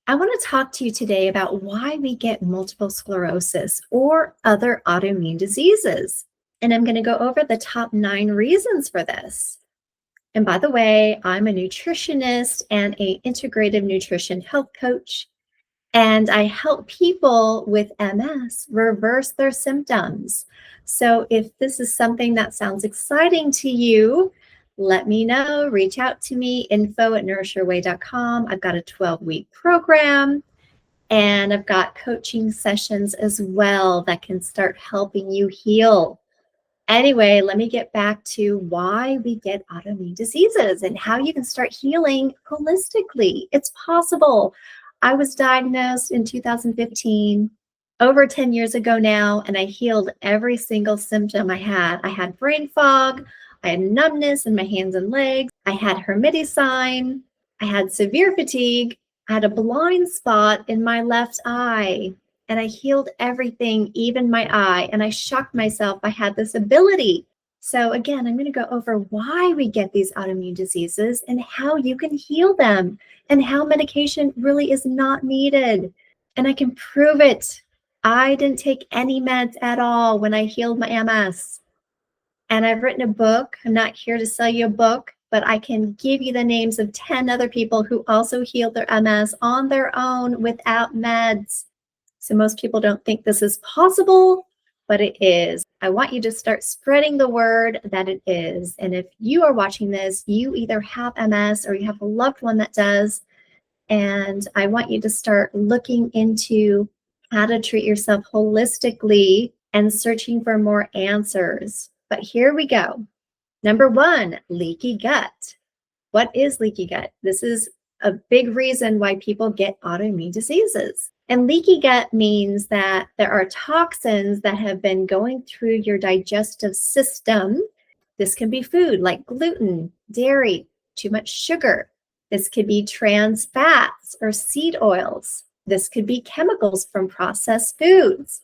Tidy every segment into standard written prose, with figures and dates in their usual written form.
I want to talk to you today about why we get multiple sclerosis or other autoimmune diseases. And I'm going to go over the top 9 reasons for this. And by the way, I'm a nutritionist and a integrative nutrition health coach, and I help people with MS reverse their symptoms. So if this is something that sounds exciting to you, let me know. Reach out to me, info@nourishyourway.com. I've got a 12-week program, and I've got coaching sessions as well that can start helping you heal. Anyway, let me get back to why we get autoimmune diseases and how you can start healing holistically. It's possible. I was diagnosed in 2015, over 10 years ago now, and I healed every single symptom I had. I had brain fog, I had numbness in my hands and legs, I had hermidicine, I had severe fatigue, I had a blind spot in my left eye, and I healed everything, even my eye, and I shocked myself I had this ability. So again, I'm going to go over why we get these autoimmune diseases and how you can heal them and how medication really is not needed. And I can prove it. I didn't take any meds at all when I healed my MS. And I've written a book. I'm not here to sell you a book, but I can give you the names of 10 other people who also healed their MS on their own without meds. So most people don't think this is possible, but it is. I want you to start spreading the word that it is. And if you are watching this, you either have MS or you have a loved one that does. And I want you to start looking into how to treat yourself holistically and searching for more answers. But here we go. Number 1, leaky gut. What is leaky gut? This is a big reason why people get autoimmune diseases. And leaky gut means that there are toxins that have been going through your digestive system. This can be food like gluten, dairy, too much sugar. This could be trans fats or seed oils. This could be chemicals from processed foods.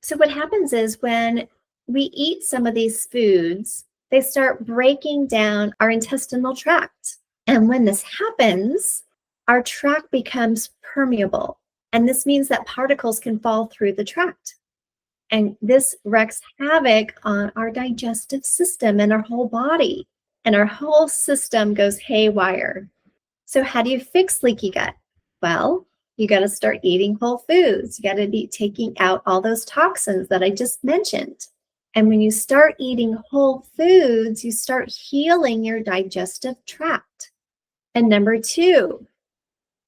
So what happens is when we eat some of these foods, they start breaking down our intestinal tract. And when this happens, our tract becomes permeable. And this means that particles can fall through the tract. And this wreaks havoc on our digestive system and our whole body. And our whole system goes haywire. So how do you fix leaky gut? Well, you got to start eating whole foods. You got to be taking out all those toxins that I just mentioned. And when you start eating whole foods, you start healing your digestive tract. And number 2,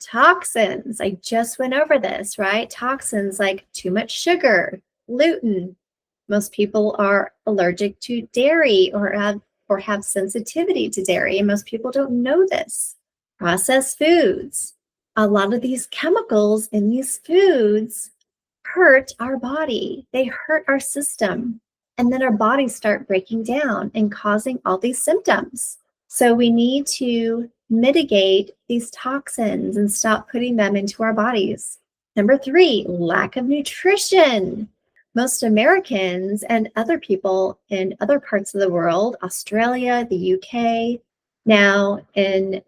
toxins. I just went over this, right? Toxins like too much sugar, gluten. Most people are allergic to dairy or have sensitivity to dairy, and most people don't know this. Processed foods. A lot of these chemicals in these foods hurt our body. They hurt our system. And then our bodies start breaking down and causing all these symptoms. So we need to mitigate these toxins and stop putting them into our bodies. Number 3, lack of nutrition. Most Americans and other people in other parts of the world, Australia, the UK, now in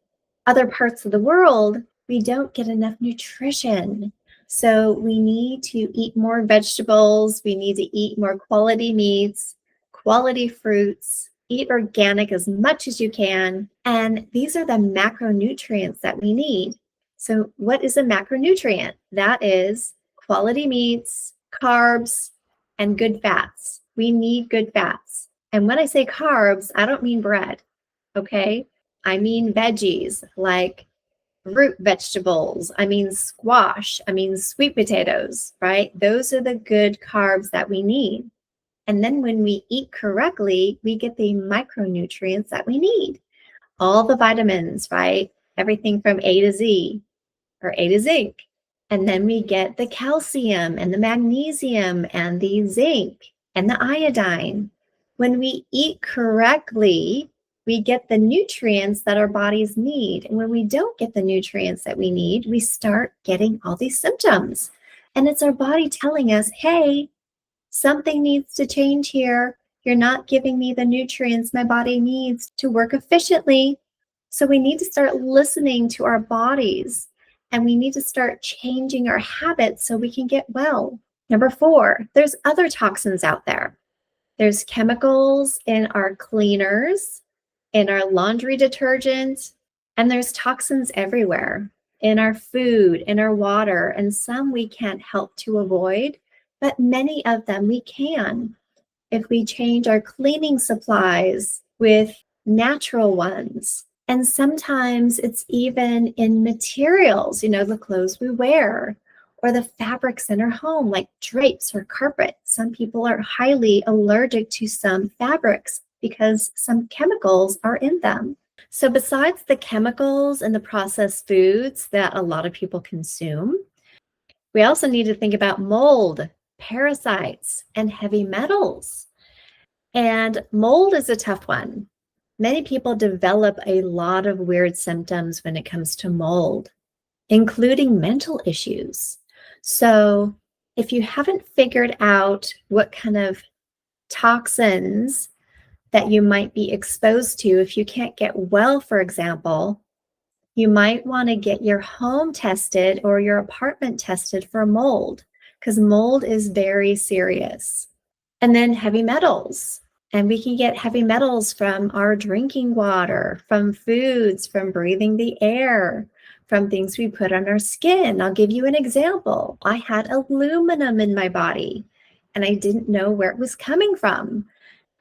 other parts of the world, we don't get enough nutrition. So we need to eat more vegetables. We need to eat more quality meats, quality fruits, eat organic as much as you can. And these are the macronutrients that we need. So what is a macronutrient? That is quality meats, carbs, and good fats. We need good fats. And when I say carbs, I don't mean bread, okay? I mean veggies like root vegetables, I mean squash, I mean sweet potatoes, right? Those are the good carbs that we need. And then when we eat correctly, we get the micronutrients that we need. All the vitamins, right? Everything from A to Z or A to zinc. And then we get the calcium and the magnesium and the zinc and the iodine. When we eat correctly, we get the nutrients that our bodies need. And when we don't get the nutrients that we need, we start getting all these symptoms. And it's our body telling us, hey, something needs to change here. You're not giving me the nutrients my body needs to work efficiently. So we need to start listening to our bodies and we need to start changing our habits so we can get well. Number 4, there's other toxins out there. There's chemicals in our cleaners, in our laundry detergent, and there's toxins everywhere in our food, in our water, and some we can't help to avoid, but many of them we can if we change our cleaning supplies with natural ones. And sometimes it's even in materials, the clothes we wear or the fabrics in our home, like drapes or carpet. Some people are highly allergic to some fabrics because some chemicals are in them. So, besides the chemicals and the processed foods that a lot of people consume, we also need to think about mold, parasites, and heavy metals. And mold is a tough one. Many people develop a lot of weird symptoms when it comes to mold, including mental issues. So, if you haven't figured out what kind of toxins that you might be exposed to, if you can't get well, for example, you might want to get your home tested or your apartment tested for mold, because mold is very serious. And then heavy metals. And we can get heavy metals from our drinking water, from foods, from breathing the air, from things we put on our skin. I'll give you an example. I had aluminum in my body, and I didn't know where it was coming from.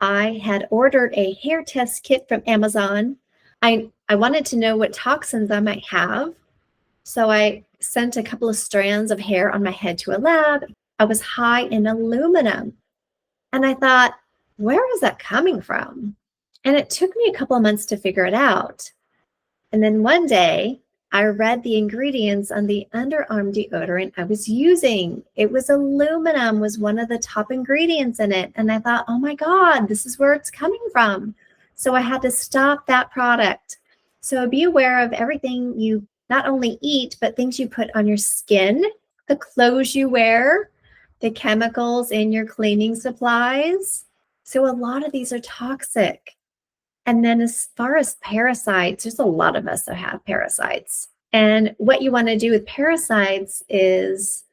I had ordered a hair test kit from Amazon. I wanted to know what toxins I might have. So I sent a couple of strands of hair on my head to a lab. I was high in aluminum. And I thought, where is that coming from? And it took me a couple of months to figure it out. And then one day, I read the ingredients on the underarm deodorant I was using. It was aluminum, was one of the top ingredients in it. And I thought, oh my God, this is where it's coming from. So I had to stop that product. So be aware of everything you not only eat, but things you put on your skin, the clothes you wear, the chemicals in your cleaning supplies. So a lot of these are toxic. And then as far as parasites, there's a lot of us that have parasites. And what you want to do with parasites is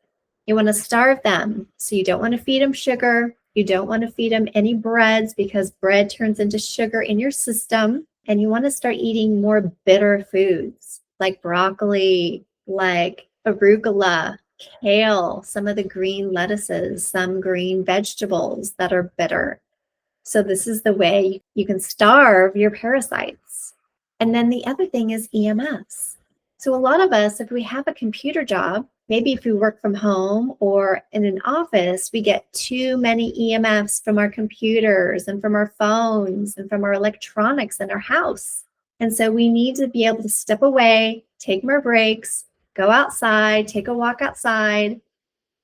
you want to starve them. So you don't want to feed them sugar. You don't want to feed them any breads because bread turns into sugar in your system. And you want to start eating more bitter foods like broccoli, like arugula, kale, some of the green lettuces, some green vegetables that are bitter. So this is the way you can starve your parasites. And then the other thing is EMFs. So a lot of us, if we have a computer job, maybe if we work from home or in an office, we get too many EMFs from our computers and from our phones and from our electronics in our house. And so we need to be able to step away, take more breaks, go outside, take a walk outside.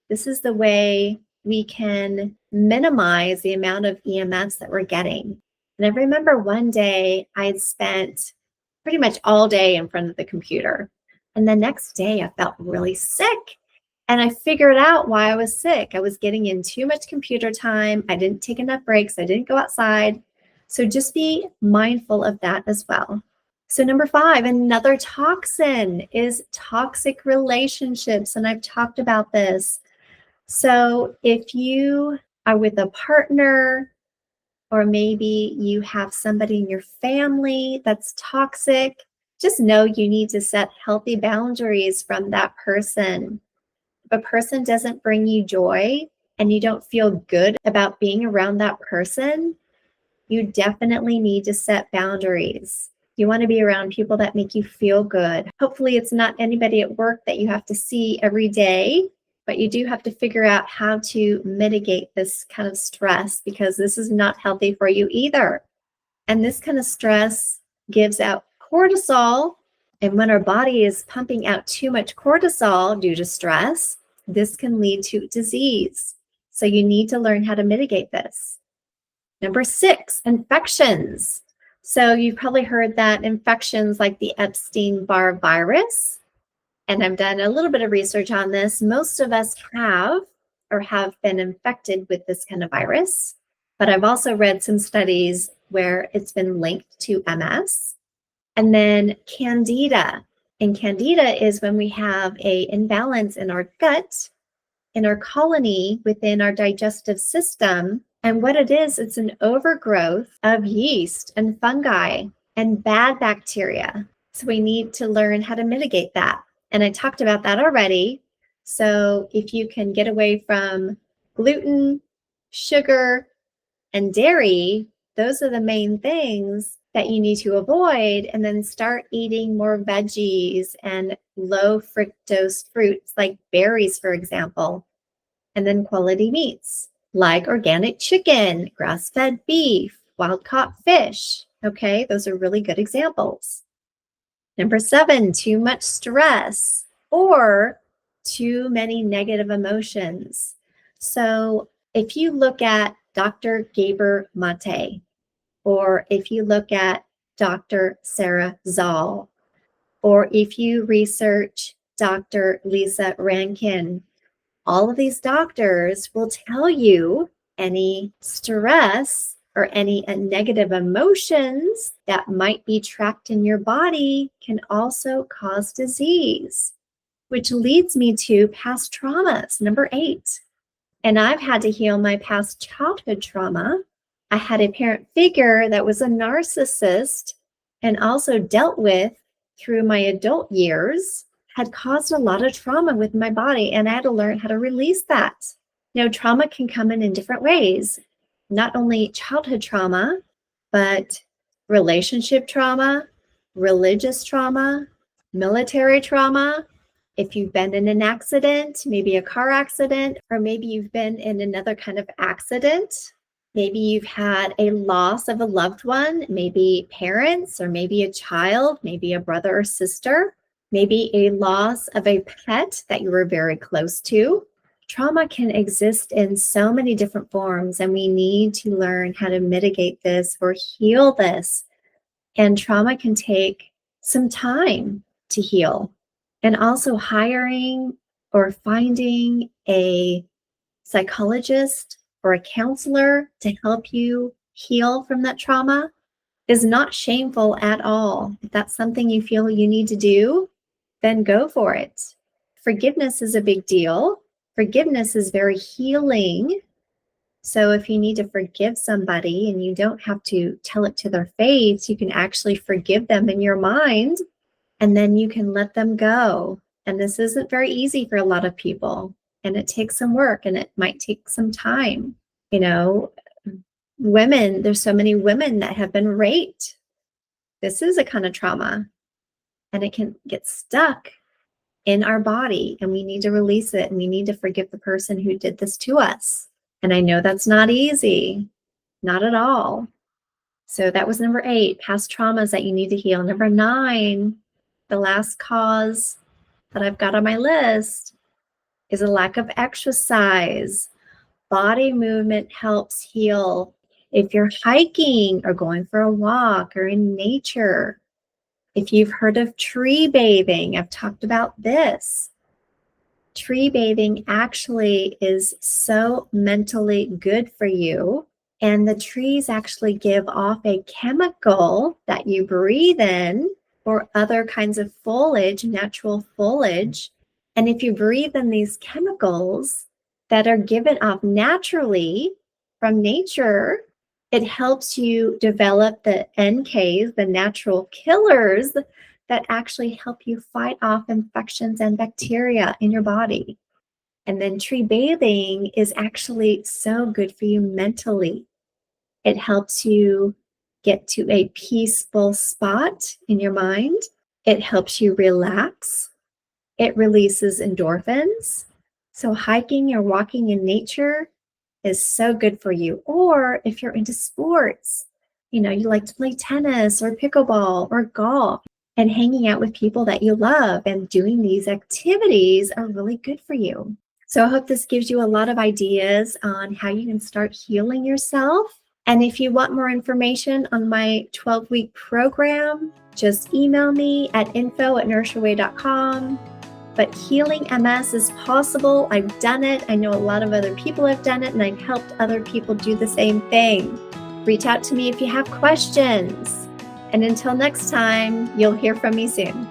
This is the way we can minimize the amount of EMFs that we're getting. And I remember one day I had spent pretty much all day in front of the computer. And the next day I felt really sick. And I figured out why I was sick. I was getting in too much computer time. I didn't take enough breaks. I didn't go outside. So just be mindful of that as well. So number 5, another toxin is toxic relationships. And I've talked about this. So if you are with a partner, or maybe you have somebody in your family that's toxic, just know you need to set healthy boundaries from that person. If a person doesn't bring you joy and you don't feel good about being around that person, you definitely need to set boundaries. You want to be around people that make you feel good. Hopefully it's not anybody at work that you have to see every day, but you do have to figure out how to mitigate this kind of stress because this is not healthy for you either. And this kind of stress gives out cortisol. And when our body is pumping out too much cortisol due to stress, this can lead to disease. So you need to learn how to mitigate this. Number 6, infections. So you've probably heard that infections like the Epstein-Barr virus, and I've done a little bit of research on this. Most of us have been infected with this kind of virus, but I've also read some studies where it's been linked to MS. And then Candida. And candida is when we have an imbalance in our gut, in our colony within our digestive system. And what it is, it's an overgrowth of yeast and fungi and bad bacteria. So we need to learn how to mitigate that. And I talked about that already. So if you can get away from gluten, sugar, and dairy, those are the main things that you need to avoid, and then start eating more veggies and low fructose fruits like berries, for example, and then quality meats like organic chicken, grass-fed beef, wild-caught fish. Okay, those are really good examples. Number 7, too much stress or too many negative emotions. So if you look at Dr. Gabor Mate, or if you look at Dr. Sarah Zoll, or if you research Dr. Lisa Rankin, all of these doctors will tell you any stress or any negative emotions that might be trapped in your body can also cause disease, which leads me to past traumas, number 8. And I've had to heal my past childhood trauma. I had a parent figure that was a narcissist and also dealt with through my adult years, had caused a lot of trauma with my body, and I had to learn how to release that. Trauma can come in different ways, not only childhood trauma, but relationship trauma, religious trauma, military trauma. If you've been in an accident, maybe a car accident, or maybe you've been in another kind of accident, maybe you've had a loss of a loved one, maybe parents, or maybe a child, maybe a brother or sister, maybe a loss of a pet that you were very close to. Trauma can exist in so many different forms, and we need to learn how to mitigate this or heal this. And trauma can take some time to heal. And also hiring or finding a psychologist or a counselor to help you heal from that trauma is not shameful at all. If that's something you feel you need to do, then go for it. Forgiveness is a big deal. Forgiveness is very healing. So if you need to forgive somebody and you don't have to tell it to their face, you can actually forgive them in your mind, and then you can let them go. And this isn't very easy for a lot of people, and it takes some work, and it might take some time. Women, there's so many women that have been raped. This is a kind of trauma, and it can get stuck in our body, and we need to release it, and we need to forgive the person who did this to us. And I know that's not easy, not at all. So that was number 8, past traumas that you need to heal. Number 9, the last cause that I've got on my list is a lack of exercise. Body movement helps heal. If you're hiking or going for a walk or in nature, if you've heard of tree bathing, I've talked about this. Tree bathing actually is so mentally good for you. And the trees actually give off a chemical that you breathe in, or other kinds of foliage, natural foliage. And if you breathe in these chemicals that are given off naturally from nature, it helps you develop the NKs, the natural killers that actually help you fight off infections and bacteria in your body. And then tree bathing is actually so good for you mentally. It helps you get to a peaceful spot in your mind. It helps you relax. It releases endorphins. So hiking or walking in nature is so good for you. Or if you're into sports, you like to play tennis or pickleball or golf, and hanging out with people that you love and doing these activities are really good for you. So I hope this gives you a lot of ideas on how you can start healing yourself. And if you want more information on my 12-week program, just email me at info@nourishyourway.com. But healing MS is possible. I've done it. I know a lot of other people have done it, and I've helped other people do the same thing. Reach out to me if you have questions. And until next time, you'll hear from me soon.